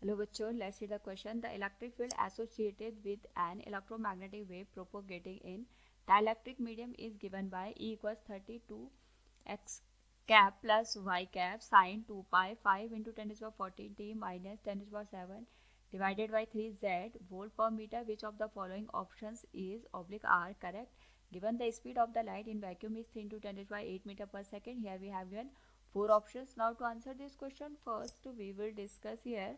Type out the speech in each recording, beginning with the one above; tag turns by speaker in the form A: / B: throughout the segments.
A: Hello बच्चों, let's see the question. The electric field associated with an electromagnetic wave propagating in dielectric medium is given by E equals 32 x cap plus y cap sin 2 pi 5 into 10 to the power 14 t minus 10 to the power 7 divided by 3 z volt per meter. Which of the following options is oblique are correct? Given the speed of the light in vacuum is 3 into 10 to the power 8 meter per second. Here we have given four options. Now to answer this question, first we will discuss here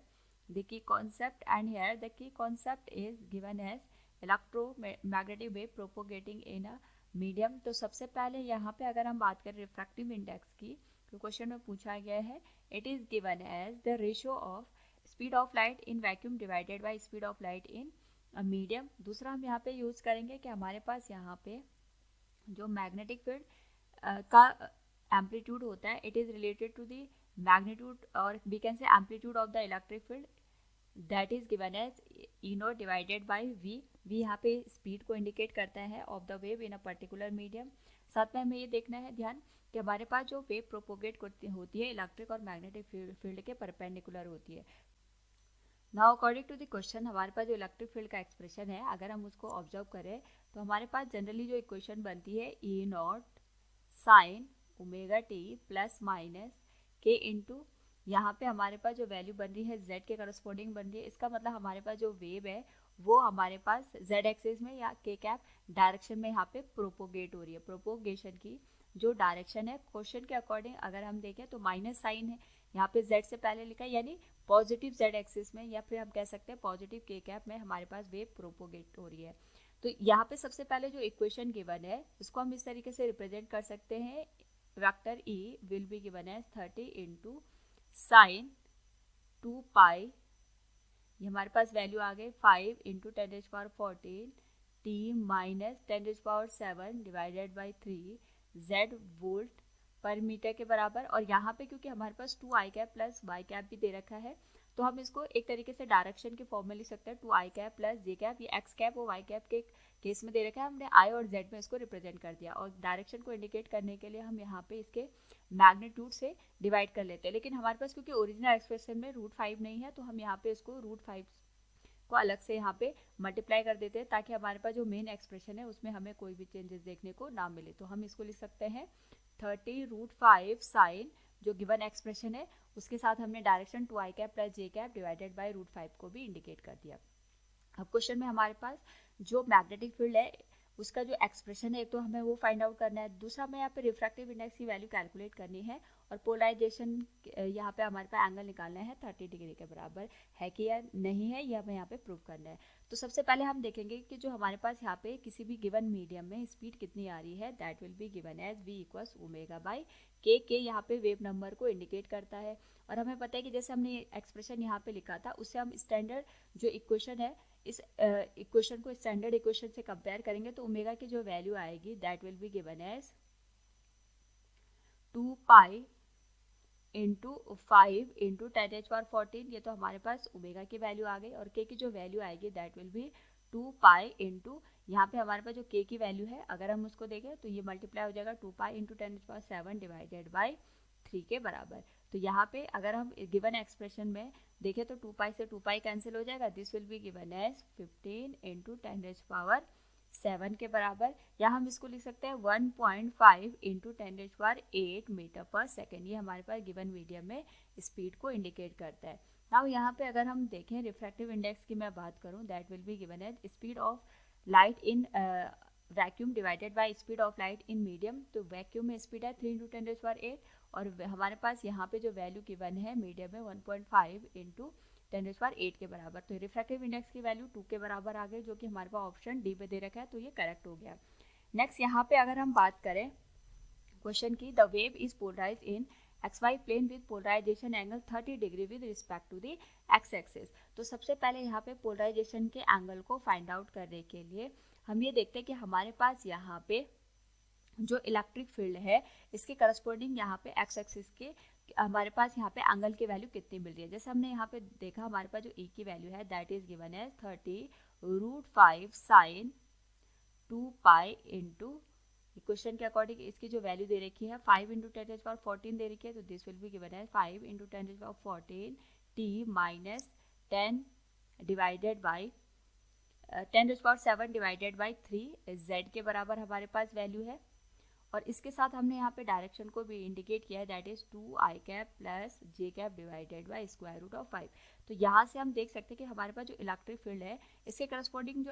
A: the key concept, and here the key concept is given as electromagnetic wave propagating in a medium. तो सबसे पहले यहाँ पे अगर हम बात करें refractive index की, तो क्वेश्चन में पूछा गया है it is given as the ratio of speed of light in vacuum divided by speed of light in medium. दूसरा हम यहाँ पे यूज करेंगे कि हमारे पास यहाँ पे जो मैग्नेटिक फील्ड का एम्पलीट्यूड होता है, it is related to the magnitude और we can say amplitude of the electric field that is given as E not divided by V. V यहाँ पे स्पीड को इंडिकेट करता है of the wave in a particular medium. साथ में हमें ये देखना है ध्यान कि हमारे पास जो वेव प्रोपोगेट होती है इलेक्ट्रिक और मैग्नेटिक फील्ड के परपेंडिकुलर होती है. Now according to the question, हमारे पास जो इलेक्ट्रिक फील्ड का एक्सप्रेशन है, अगर हम उसको ऑब्जर्व करें तो हमारे पास जनरली जो इक्वेशन बनती है E not sine omega T plus minus K into यहाँ पे हमारे पास जो वैल्यू बन रही है z के करस्पॉन्डिंग बन रही है. इसका मतलब हमारे पास जो वेव है वो हमारे पास z एक्सिस में या के कैप डायरेक्शन में यहाँ पे प्रोपोगेट हो रही है. प्रोपोगेशन की जो डायरेक्शन है क्वेश्चन के अकॉर्डिंग अगर हम देखें तो माइनस साइन है यहाँ पे z से पहले लिखा है, यानी पॉजिटिव z एक्सिस में या फिर हम कह सकते हैं पॉजिटिव के कैप में हमारे पास वेव प्रोपोगेट हो रही है. तो यहाँ पे सबसे पहले जो इक्वेशन गिवन है उसको हम इस तरीके से रिप्रेजेंट कर सकते हैं. Vector E will be given as 30 into sine 2 pi, ये हमारे पास वैल्यू आ गई 5 into 10 to power 14 T minus 10 to power 7 divided by 3 Z volt per metre के बराबर. और यहाँ पे क्योंकि हमारे पास 2 I cap plus Y cap भी दे रखा है तो हम इसको एक तरीके से डायरेक्शन के फॉर्म में लिख सकते हैं 2 I cap plus J cap. ये एक्स कैप और वाई कैप के केस में दे रखा है, हमने आई और जेड में इसको रिप्रेजेंट कर दिया. और डायरेक्शन को इंडिकेट करने के लिए हम यहाँ पे इसके मैग्नीट्यूड से डिवाइड कर लेते हैं. लेकिन हमारे पास क्योंकि ओरिजिनल एक्सप्रेशन में √5 नहीं है तो हम यहाँ पे इसको √5 को अलग से यहाँ पे मल्टीप्लाई कर देते हैं ताकि हमारे पास जो मेन एक्सप्रेशन है उसमें हमें कोई भी चेंजेस देखने को ना मिले. तो हम इसको लिख सकते हैं 30√5 साइन जो गिवन एक्सप्रेशन है उसके साथ हमने direction 2 I cap plus J cap divided by √5 को भी इंडिकेट कर दिया. अब क्वेश्चन में हमारे पास जो मैग्नेटिक फील्ड है उसका जो एक्सप्रेशन है एक तो हमें वो फाइंड आउट करना है, दूसरा हमें यहाँ पे रिफ्रैक्टिव इंडेक्स की वैल्यू कैलकुलेट करनी है और पोलराइजेशन यहाँ पे हमारे पास एंगल निकालना है 30 डिग्री के बराबर है कि या नहीं है, ये हमें यहाँ पे प्रूव करना है. तो सबसे पहले हम देखेंगे कि जो हमारे पास यहाँ पे किसी भी गिवन मीडियम में स्पीड कितनी आ रही है. That will be given as v equals omega by K यहाँ पे वेव नंबर को इंडिकेट करता है. और हमें पता है कि जैसे हमने एक्सप्रेशन यहाँ पे लिखा था उससे हम स्टैंडर्ड जो इक्वेशन है इस इक्वेशन को स्टैंडर्ड इक्वेशन से कंपेयर करेंगे तो ओमेगा की जो वैल्यू आएगी that will be given as 2 pi into 5 into 10 to power 14. ये तो हमारे पास ओमेगा की वैल्यू आ गई. और के की जो वैल्यू आएगी that will be 2 pi into यहाँ पे हमारे पास जो के की वैल्यू है अगर हम उसको देखें तो ये मल्टीप्लाई हो जाएगा 2 pi into 10 to power 7 divided by 3 के बराबर. तो यहाँ पे अगर हम गिवन एक्सप्रेशन में देखें तो 2 पाई से 2 पाई कैंसिल हो जाएगा. This will be given as 15 into 10 to power 7 के बराबर. या हम इसको लिख सकते हैं 1.5 इंटू 10 टू पावर 8 मीटर पर सेकेंड. ये हमारे पास गिवन मीडियम में स्पीड को इंडिकेट करता है. नाउ यहाँ पे अगर हम देखें रिफ्रैक्टिव इंडेक्स की मैं बात करूँ that will be given as speed of light in vacuum divided by speed of light in medium. तो वैक्यूम में स्पीड है 3 इंटू 10 टू पावर 8 और हमारे पास यहाँ पे जो वैल्यू गिवन है मीडियम में 1.5 इंटू 10 टू पावर 8 के बराबर. तो रिफ्रैक्टिव इंडेक्स की वैल्यू 2 के बराबर आ गई जो कि हमारे पास ऑप्शन डी पे दे रखा है, तो ये करेक्ट हो गया. नेक्स्ट यहाँ पे अगर हम बात करें क्वेश्चन की, the wave is polarise in XY plane with polarisation angle 30 degree with respect to the X axis. तो सबसे पहले यहाँ पे पोलराइजेशन के एंगल को फाइंड आउट करने के लिए हम ये देखते हैं कि हमारे पास यहाँ पे जो इलेक्ट्रिक फील्ड है इसके करस्पॉन्डिंग यहाँ पे एक्स एक्सिस के हमारे पास यहाँ पे एंगल की वैल्यू कितनी मिल रही है. जैसे हमने यहाँ पे देखा हमारे पास जो ई की वैल्यू है that is given as 30√5 sine 2 pi into question के अकॉर्डिंग इसकी जो वैल्यू दे रखी है 5 इंटू 10 टू पावर 14 दे रखी है. तो this will be given as 5 into 10 to power 14 T minus 10 divided by 10⁻⁷ divided by 3 z के बराबर हमारे पास वैल्यू है। और इसके साथ हमने यहाँ पे डायरेक्शन को भी इंडिकेट किया है, that is 2i cap plus j cap divided by square root of 5। तो यहाँ से हम देख सकते हैं कि हमारे पास जो इलेक्ट्रिक फील्ड है इसके करस्पॉन्डिंग जो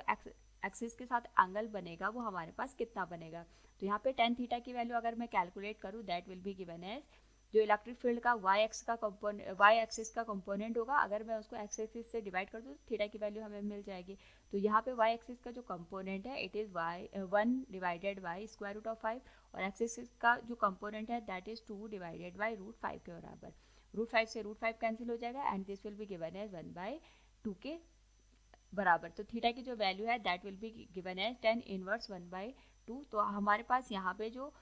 A: एक्सिस के साथ एंगल बनेगा वो हमारे पास कितना बनेगा। तो यहाँ पे tan थीटा की वैल्यू अगर मैं कैलकुलेट करूँ that will be given as जो इलेक्ट्रिक फील्ड का y एक्सिस का कंपोनेंट होगा, अगर मैं उसको x एक्सिस से डिवाइड कर दूँ तो थीटा की वैल्यू हमें मिल जाएगी। तो यहाँ पे y एक्सिस का जो कंपोनेंट है it is 1 divided by square root of 5 और x एक्सिस का जो कंपोनेंट है दैट इज 2 डिवाइडेड बाई √5 के बराबर। √5 से √5 कैंसिल हो जाएगा and this will be given as 1/2 के बराबर। तो थीटा की जो वैल्यू है that will be given as tan inverse 1/2। तो हमारे पास यहाँ पे जो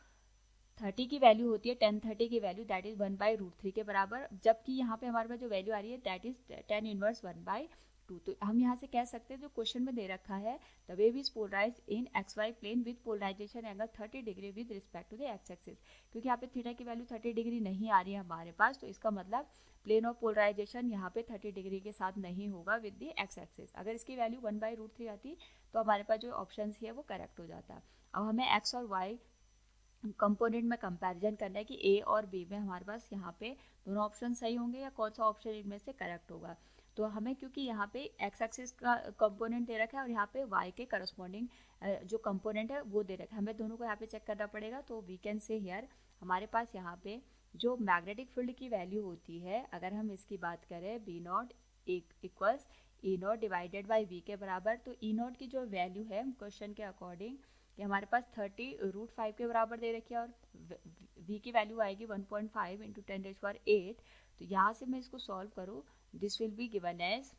A: 30 की वैल्यू होती है, tan 30 की वैल्यू दैट इज 1/√3 के बराबर, जबकि यहाँ पे हमारे पास जो वैल्यू आ रही है दैट इज tan इनवर्स 1/2। तो हम यहाँ से कह सकते हैं जो क्वेश्चन में दे रखा है the wave is polarized in XY plane with polarisation angle 30 degree with respect to the x axis. क्योंकि यहाँ पे थीटा की वैल्यू 30 डिग्री नहीं आ रही है हमारे पास, तो इसका मतलब प्लेन ऑफ पोलराइजेशन यहाँ पे 30 डिग्री के साथ नहीं होगा विद द x एक्सिस। अगर इसकी वैल्यू 1/√3 आती तो हमारे पास जो ऑप्शन है वो करेक्ट हो जाता। अब हमें x और y कंपोनेंट में कंपैरिजन करना है कि ए और बी में हमारे पास यहाँ पे दोनों ऑप्शन सही होंगे या कौन सा ऑप्शन इनमें से करेक्ट होगा। तो हमें क्योंकि यहाँ पे एक्स एक्सिस का कंपोनेंट दे रखा है और यहाँ पे वाई के करस्पॉन्डिंग जो कंपोनेंट है वो दे रखा है, हमें दोनों को यहाँ पे चेक करना पड़ेगा। तो वी कैन से हियर हमारे पास यहाँ पे जो मैग्नेटिक फील्ड की वैल्यू होती है, अगर हम इसकी बात करें B0 equals E0 divided by we के बराबर, तो E0 की जो वैल्यू है क्वेश्चन के अकॉर्डिंग कि हमारे पास 30√5 के बराबर दे रखी है और v की वैल्यू आएगी 1.5 इंटू 10⁸8। तो यहाँ से मैं इसको सॉल्व करूँ this will be given as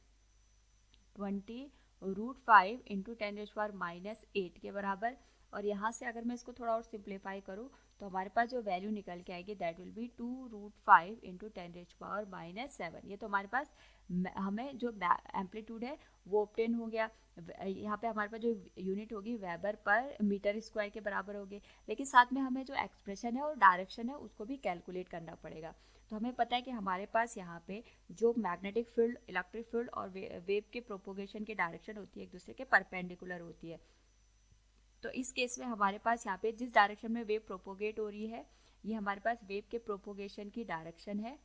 A: 20√5 into 10⁻⁻8 के बराबर। और यहाँ से अगर मैं इसको थोड़ा और सिंप्लीफाई करूँ तो हमारे पास जो वैल्यू निकल के आएगी दैट विल बी 2√5 इंटू 10⁻⁻7। ये तो हमारे पास हमें जो एम्पलीट्यूड है वो ऑब्टेन हो गया। यहाँ पे हमारे पास जो यूनिट होगी वेबर पर मीटर स्क्वायर के बराबर होगी, लेकिन साथ में हमें जो एक्सप्रेशन है और डायरेक्शन है उसको भी कैलकुलेट करना पड़ेगा। तो हमें पता है कि हमारे पास यहाँ पे जो मैग्नेटिक फील्ड, इलेक्ट्रिक फील्ड और वेव के प्रोपोगेशन की डायरेक्शन होती है एक दूसरे के परपेंडिकुलर होती है। तो इस केस में हमारे पास यहाँ पे जिस डायरेक्शन में वेव प्रोपोगेट हो रही है ये हमारे पास वेव के प्रोपोगेशन की डायरेक्शन है।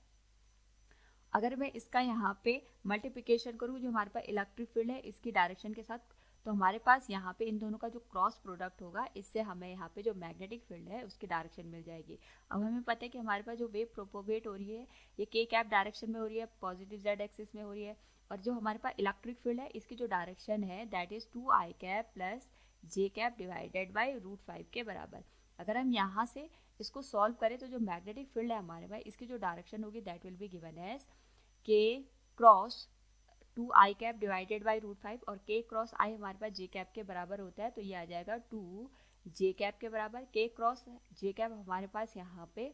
A: अगर मैं इसका यहाँ पे मल्टीप्लिकेशन करूँ जो हमारे पास इलेक्ट्रिक फील्ड है इसकी डायरेक्शन के साथ, तो हमारे पास यहाँ पे इन दोनों का जो क्रॉस प्रोडक्ट होगा इससे हमें यहाँ पे जो मैग्नेटिक फील्ड है उसकी डायरेक्शन मिल जाएगी। अब हमें पता है कि हमारे पास जो वेव प्रोपोगेट हो रही है ये के कैप डायरेक्शन में हो रही है, पॉजिटिव जेड एक्सिस में हो रही है, और जो हमारे पास इलेक्ट्रिक फील्ड है इसकी जो डायरेक्शन है that is 2i cap plus j cap divided by √5 के बराबर। अगर हम यहाँ से इसको सॉल्व करें तो जो मैग्नेटिक फील्ड है हमारे पास इसकी जो डायरेक्शन होगी that will be given as k cross 2i cap divided by √5 और k क्रॉस i हमारे पास j कैप के बराबर होता है, तो ये आ जाएगा 2j कैप के बराबर। k क्रॉस j कैप हमारे पास यहाँ पे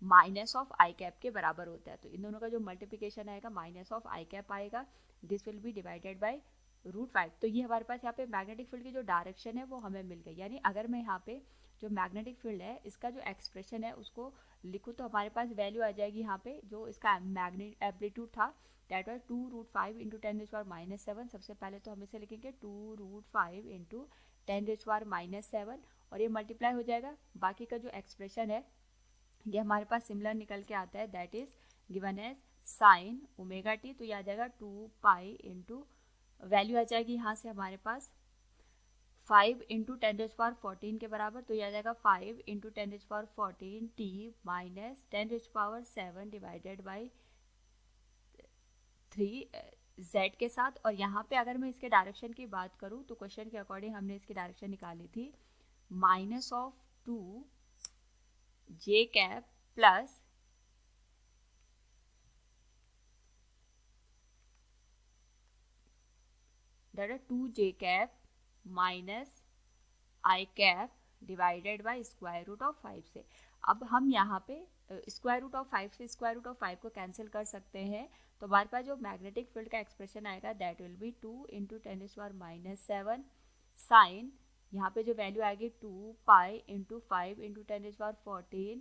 A: माइनस ऑफ i कैप के बराबर होता है, तो इन दोनों का जो मल्टीप्लिकेशन आएगा माइनस ऑफ i कैप आएगा, this will B divided by √5। तो ये हमारे पास यहाँ पे मैग्नेटिक फील्ड की जो डायरेक्शन है वो हमें मिल गई। यानी अगर मैं यहाँ पे जो मैग्नेटिक फील्ड है इसका जो एक्सप्रेशन है उसको लिखूँ तो हमारे पास वैल्यू आ जाएगी यहाँ पे जो इसका मैग्नेट एम्पलीट्यूड था दैट वाज 2√5 इंटू 10⁻⁻7। सबसे पहले तो हम इसे लिखेंगे 2√5 इंटू 10⁻⁻7 और ये मल्टीप्लाई हो जाएगा। बाकी का जो एक्सप्रेशन है ये हमारे पास सिमिलर निकल के आता है that is given as sine omega T. तो ये आ जाएगा 2 इंटू वैल्यू आ जाएगी यहाँ से हमारे पास 5 इंटू 10⁻14 के बराबर, तो ये आ जाएगा 5 into 10⁻14 T minus 10⁻7 divided by 3 z के साथ। और यहाँ पे अगर मैं इसके डायरेक्शन की बात करूँ तो क्वेश्चन के अकॉर्डिंग हमने इसकी डायरेक्शन निकाली थी minus of 2j cap plus that is 2j cap minus i cap divided by square root of 5 से। अब हम यहाँ पे स्क्वायर रूट ऑफ 5 से स्क्वायर रूट ऑफ 5 को कैंसिल कर सकते हैं, तो हमारे पास जो मैग्नेटिक फील्ड का एक्सप्रेशन आएगा that will be 2 into 10⁻⁻7 sine यहाँ पे जो वैल्यू आएगी 2 into 5 into 10⁻14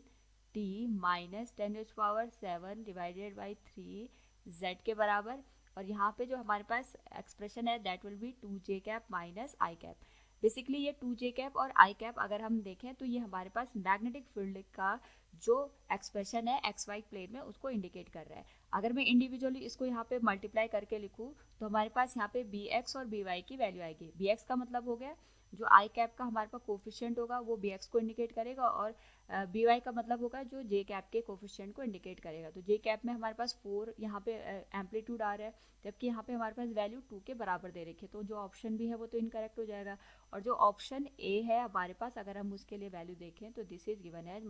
A: T minus 10⁻7 divided by 3 z के बराबर। और यहाँ पे जो हमारे पास एक्सप्रेशन है that will be 2j cap minus I cap. Basically ये 2j कैप और आई कैप अगर हम देखें तो ये हमारे पास मैग्नेटिक फील्ड का जो एक्सप्रेशन है एक्स वाई प्लेन में उसको इंडिकेट कर रहा है। अगर मैं इंडिविजुअली इसको यहाँ पे मल्टीप्लाई करके लिखूँ तो हमारे पास यहाँ पे बी एक्स और बी वाई की वैल्यू आएगी। बी एक्स का मतलब हो गया जो आई कैप का हमारे पास कोफिशिएंट होगा वो बी एक्स को इंडिकेट करेगा, और बी वाई का मतलब होगा जो जे कैप के कोफिशिएंट को इंडिकेट करेगा। तो जे कैप में हमारे पास 4 यहाँ पे एम्पलीट्यूड आ रहा है, जबकि यहाँ पे हमारे पास वैल्यू 2 के बराबर दे रखी है, तो जो ऑप्शन भी है वो तो इनकरेक्ट हो जाएगा। और जो ऑप्शन ए है हमारे पास अगर हम उसके लिए वैल्यू देखें तो this is given as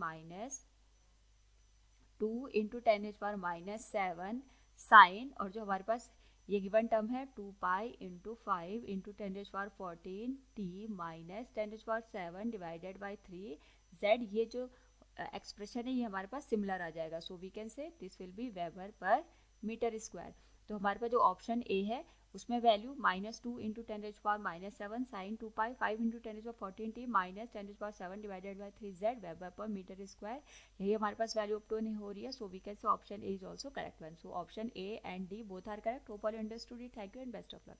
A: -2 into 10⁻⁻7 sine, और जो हमारे पास ये गिवन टर्म है 2 pi into 5 into 10⁻14 T minus 10⁻7 divided by 3 Z. ये जो एक्सप्रेशन है ये हमारे पास सिमिलर आ जाएगा। So we can say this will be weber per metre square. तो हमारे पास जो ऑप्शन ए है उसमें value -2 into 10⁻⁻7 sine 2 pi 5 into 10⁻14 T minus 10⁻7 divided by 3 Z weber per metre square, यही हमारे पास वैल्यू ऑब्टेन हो रही है। So we can say option A is also correct one. So option A and D both are correct. Hope all understood it. Thank you and best of luck.